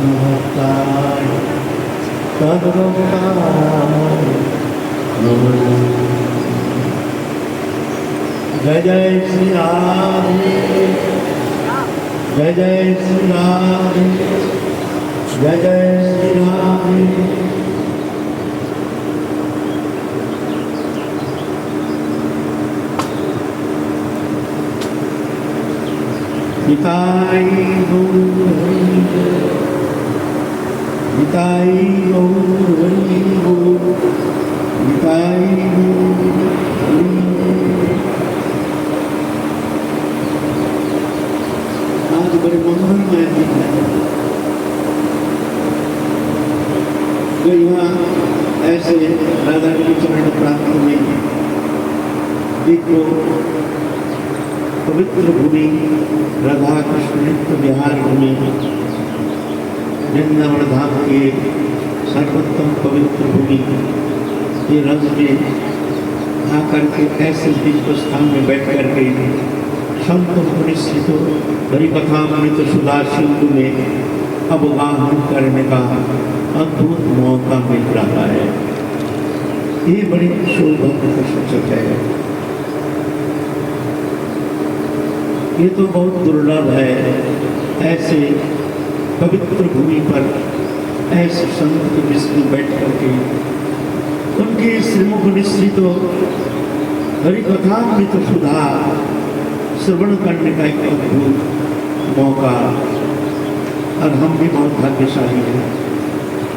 कृष्णभक्ताय तद्भक्ताय नमः। जय जय श्री राधे, जय जय श्री राधे, जय जय श्री राधे। निताई गौर निताई गौर निताई गौर। आज बड़े मंगलमय दिन है। जो यहाँ ऐसे राधा के चरण प्राप्त में देखो पवित्र भूमि राधा कृष्ण नित्य विहार भूमि वृंदावन धाम के सर्वोत्तम पवित्र भूमि के रंग में आकर के ऐसे दिव्य स्थान में बैठ कर के संत निश्चित हरिकथामृत सुधा सिंधु में अवगाहन करने का अद्भुत मौका मिल रहा है। ये बड़ी सौभाग्य का सूचक है। ये तो बहुत दुर्लभ है ऐसे पवित्र भूमि पर ऐसे संत के बीच में बैठ करके उनके श्रीमुख निश्चित हरिकथामृत सुधा श्रवण करने का एक अद्भुत मौका। और हम भी बहुत भाग्यशाली हैं।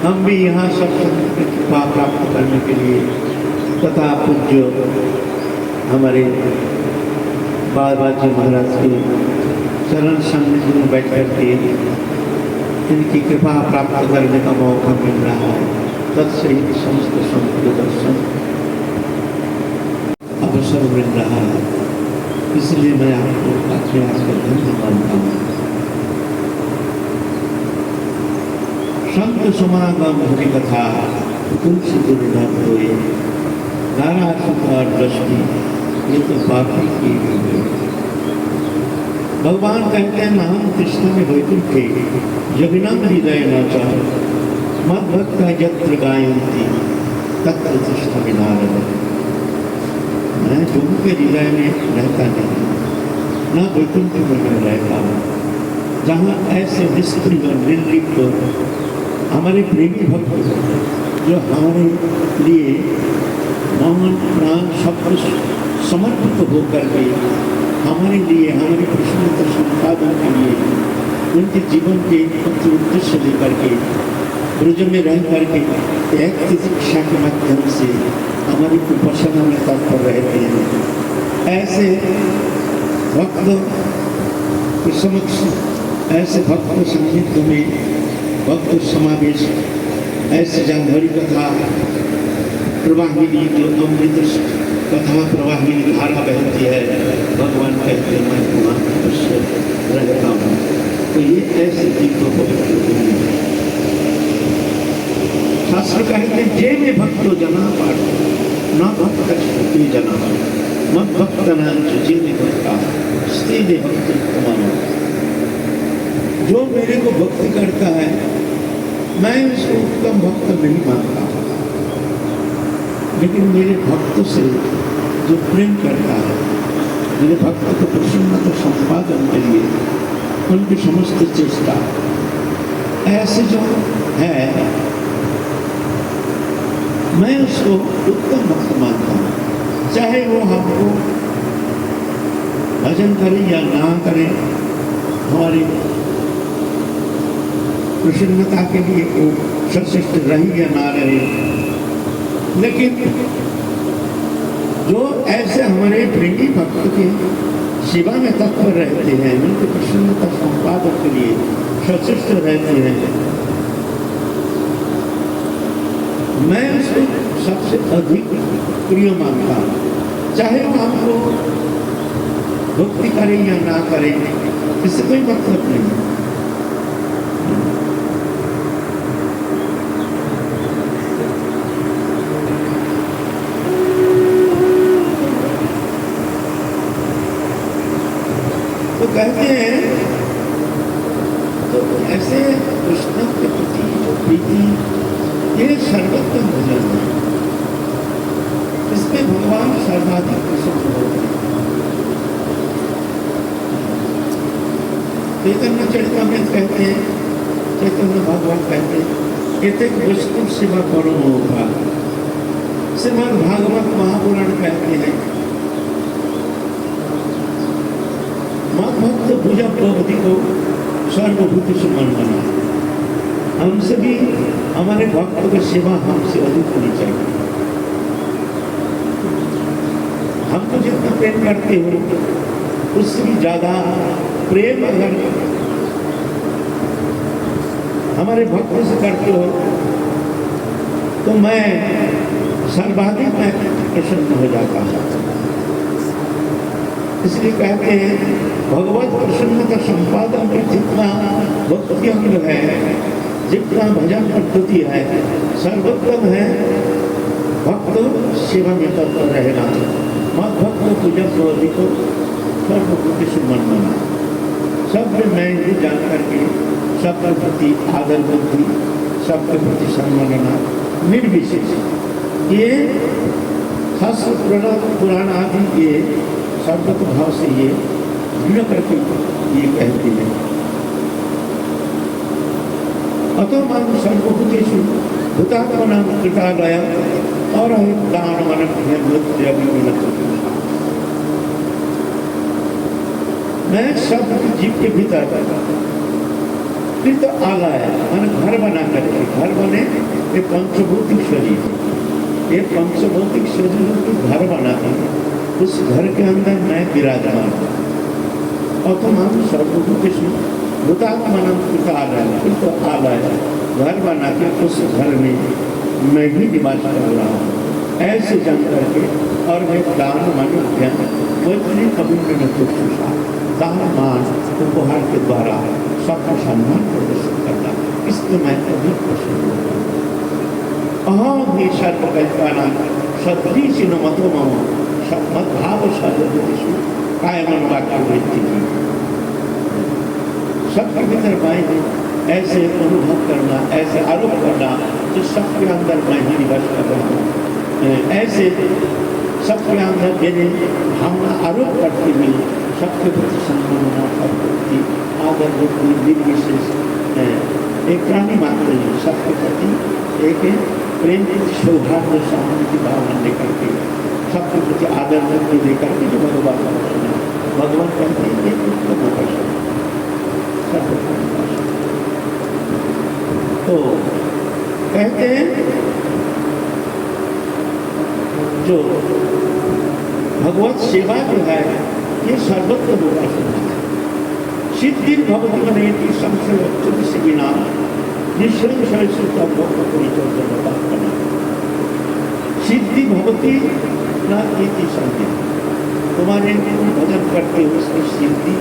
हम भी यहाँ सब संत की कृपा प्राप्त करने के लिए तथा पूज्य हमारे बाबा जी महाराज के चरण सन्निधि में बैठ करके इनकी कृपा प्राप्त करने का मौका मिल रहा है। तत्सहित समस्त संत के दर्शन अवसर मिल रहा है। इसलिए मैं आपको अपने आप का धन्य मानता हूँ। संत समागम हरि कथा तुलसी दुर्लभ हुए नारा सुखार दृष्टि, ये तो बाकी की है। भगवान कहते हैं नाम कृष्ण में वैकुंठे जगनम हृदय नाचा मद भक्त यत्र गायंती तत्र कृष्ण विनारद। मैं जो के हृदय में रहता नहीं, न वैकुंठ में मैं रहता हूँ। जहाँ ऐसे निष्क्रिय निर्लिप्त हमारे प्रेमी भक्त जो हमारे लिए मन प्राण सब कुछ समर्पित होकर के हमारे लिए हमारे प्रश्नों के संपादन के लिए उनके जीवन के उद्देश्य लेकर के ब्रज में रह करके एक शिक्षा के माध्यम से हमारी उपासना में तत्पर रहते हैं। ऐसे भक्त के समक्ष ऐसे भक्त सानिध्य में भक्त समावेश ऐसे जहाँ हरि कथा प्रवाहिनी जो अमृत कथा प्रवाहिनी धारा बहती है, भगवान कहते हैं मैं वहाँ अवश्य रहता हूँ। तो ये ऐसे दिव्य पवित्र भूमि है। शास्त्र कहते हैं जे में भक्तो जना पाठ न भक्त जना मत भक्त नाच जे में भक्ता स्ते ने भक्त तुम्हारा। जो मेरे को भक्ति करता है मैं उसको उत्तम भक्त नहीं मानता, लेकिन मेरे भक्त से जो प्रेम करता है, मेरे भक्त को प्रसन्नता संपादन के लिए उनकी समस्त चेष्टा ऐसे जो है मैं उसको उत्तम भक्त मानता हूँ। चाहे वो हमको भजन करे या ना करे, हमारी प्रसन्नता के लिए वो सशक्त रही या ना रहे, लेकिन जो ऐसे हमारे प्रेमी भक्त के सेवा में तत्पर रहते हैं, उनकी प्रसन्नता संपादन के लिए सशक्त रहते हैं, मैं उसको सबसे अधिक प्रिय मानता हूँ। चाहे वो हमको भक्ति करें या ना करें, इससे कोई मतलब नहीं। तो कहते हैं तो ऐसे कृष्ण के प्रति जो प्रीति, ये सर्वोत्तम भजन है। इसमें भगवान सर्वाधिक प्रसन्न होते हैं। चैतन्य चरितामृत कहते हैं, चैतन्य भगवान कहते हैं, कहते वैष्णव सेवा परम होगा। श्रीमद् भागवत महापुराण कहते हैं, मद भक्त भुजा प्रभुति को सर्वभूति से मन बना। हमसे भी हमारे भक्तों की सेवा हमसे अधिक होनी चाहिए। हमको जितना प्रेम करते हो उससे भी ज्यादा प्रेम अगर हमारे भक्तों से करते हो तो मैं सर्वाधिक मैं प्रसन्न हो जाता हूँ। इसलिए कहते हैं भगवत प्रसन्नता संपादन में जितना भक्ति अंग है, जितना भजन पद्धति है, सर्वोत्तम है भक्त सेवा में तत्पर रहेगा। मत भक्त पूजा प्रवृत्ति को सर्वभूति से मन बना। सब में मैं ही जान करके सबके प्रति आदर बुद्धि, सबके प्रति सम्मानना, निर्विशेष ये शास्त्र पुराण आदि ये सर्वत भाव से ये दृढ़ करके ये कहते हैं। अतो मान सर्वभूतेषु भूतात्मनां कृतालय और मैं सब जीव के भीतर फिर तो आला है, मैंने घर बना करके, घर बने ये पंचभौतिक शरीर, ये पंचभौतिक शरीर को घर बनाते हैं, उस घर के अंदर मैं विराजमान हूँ। और तुम हम सर्वभूतेषु भूतात्मनां कृतालय, फिर तो आला है, घर बना के उस घर में मैं भी निवास कर रहा हूँ। ऐसे जान करके और मैं दान मान ज्ञान वही अभिन्न चुषा दान मान उपहार के द्वारा सबका सम्मान प्रदर्शित करना, इसमें मैं कभी प्रसन्न होता हूँ। अहम ही सर्वकल्पना सदृशी न मतो मम मद्भाव सर्वभूतेषु कायमन वाक्य वृत्ति की। सबके भीतर मैं ऐसे अनुभव करना, ऐसे आरोप करना जो सबके अंदर मैं ही निवास कर रहा हूँ, ऐसे सबके अंदर मेरे भावना आरोप करते हुए सबके प्रति सम्मान, सबके प्रति आदर बुद्धि, निर्विशेष एक प्राणी मात्र ही सबके प्रति एक प्रेम सौहार्द सम्मान की भावना लेकर के सबके प्रति आदर बुद्धि लेकर के जो भगवान का दर्शन है, भगवान कहते हैं एक उत्तम दर्शन तो कहते हैं जो भगवत सेवा जो है ये सर्वत्र होगा। सिद्धि भगवती बनेगी संशय से बिना निश्चय सिद्धि भगवती न इति संदेह। तुम्हारे भजन करते हो उसकी सिद्धि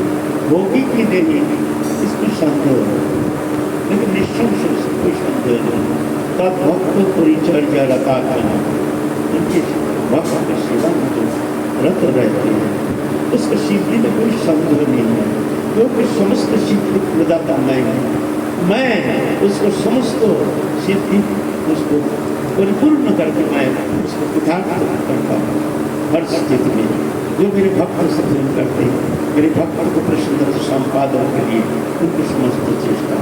होगी कि नहीं इसको संदेह हो, लेकिन निश्चय से कोई संदेह नहीं। तब भक्त परिचर्या रता करना, उनके भक्त की सेवा में जो रत रहते हैं उसकी सिद्धि में कोई संदेह नहीं है, क्योंकि समस्त सिद्धि प्रदाता मैं हूँ। मैं उसको समस्त सिद्धि उसको परिपूर्ण करके मैं उसको पितार्थ करता हूँ। हर स्थिति में जो मेरे भक्त से प्रेम करते हैं, मेरे भक्त को प्रसन्न संपादन के लिए उनकी समस्त चेष्टा।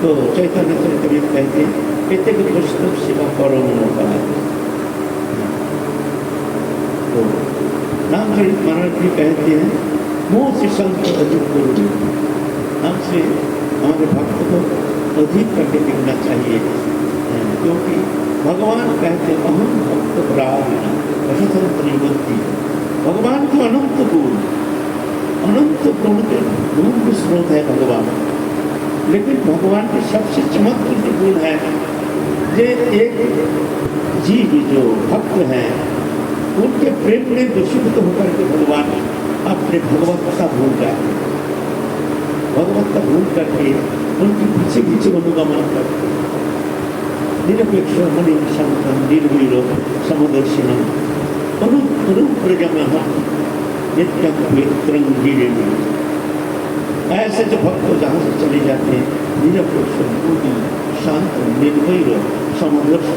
तो चैतन्य चरितामृत कहते हैं कि वैष्णव सेवा परम होता है। तो नामचरित महाराज भी कहते हैं मोह से संत अधिक करो, हमसे हमारे भक्त को अधिक करके दिखना चाहिए, क्योंकि भगवान कहते अहम भक्त प्राण असंत निवृत्ति। भगवान को अनंत गुण के गुण के स्रोत है भगवान, लेकिन भगवान के सबसे चमत्कृत गुण है जे एक जीव जो भक्त हैं उनके प्रेम में वशीभूत होकर के भगवान अपने भगवत्ता भूल जाए, भगवत्ता भूल करके उनके पीछे पीछे अनुगमन करते निरपेक्ष मणि संतम निर्वीर समदर्शिनम अनुप्रजम नित्यं ऐसे जो भक्त जहाँ से चले जाते हैं निरप संपूर्ण शांत निर्भय समदर्श,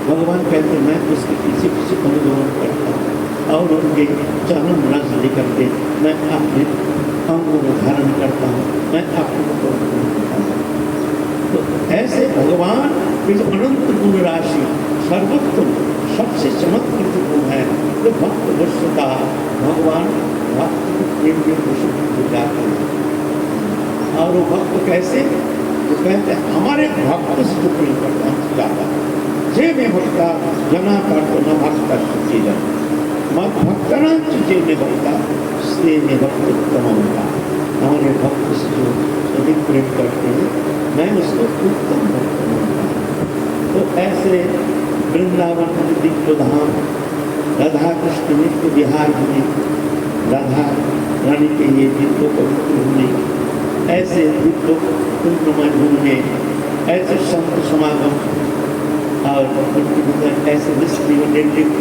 भगवान कहते हैं मैं उसके पीछे पीछे अनुगमन करता हूँ और उनके चरण रस लेकर के मैं अपने अंगों में धारण करता हूँ, मैं आपको करता हूँ। तो ऐसे भगवान की जो अनंत गुण राशि सर्वोत्तम सबसे चमत्कृत गुण है जो भक्त वस्तुता भगवान भक्त प्रेम में हो जाते हैं। और वो भक्त कैसे, वो कहते हैं हमारे भक्त से जो प्रेम करता है जाता जे में भक्ता जना करते न भक्ता सुचेजा मत भक्तना चुचे में भक्ता स्ते में भक्त उत्तम होता। हमारे भक्त से जो अधिक प्रेम करते हैं मैं उसको उत्तम भक्त मानता। तो ऐसे वृंदावन दिव्य धाम राधा कृष्ण नित्य विहार होने, राधा रानी के ये दिव्य पवित्र होने, ऐसे दिव्य कुंभमय घूमने, ऐसे संत समागम और उनके भीतर ऐसे निष्क्रिय निर्लिप्त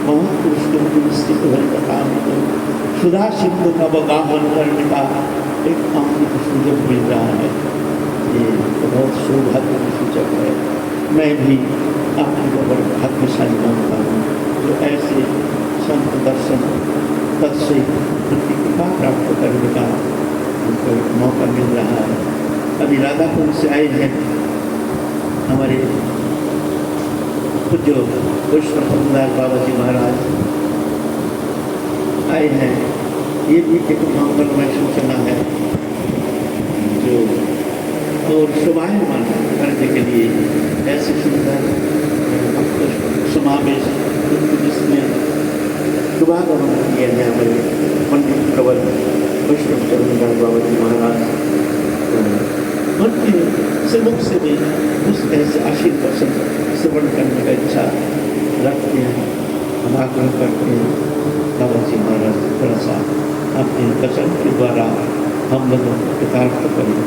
महापुरुष के निश्चित हरि कथा सुधा सिंधु का बगावन करने का एक अमृत सुजग मिल रहा है। ये बहुत सौभाग्य की सूचक है। मैं भी अपने को बड़े भाग्यशाली मानता हूँ जो ऐसे संत दर्शन तत्से उनकी कृपा प्राप्त करने का उनको मौका मिल रहा है। अभी राधाकुंड से आए हैं हमारे पूज्य पुष्पदास बाबा जी महाराज आए हैं। ये भी एक मंगलमय सूचना है जो और शोभायमान करने के लिए ऐसे सुंदर भक्त समावेश जिसमें शुभागमन किए हैं हमारे पंडित प्रवर पुष्पदास बाबा जी महाराज। उनके मुख से भी उस ऐसे आशीर्वाद श्रवण करने का इच्छा रखते हैं। हम आग्रह करते हैं बाबा जी महाराज थोड़ा सा अपने वचन के द्वारा हम लोगों को कृतार्थ करें।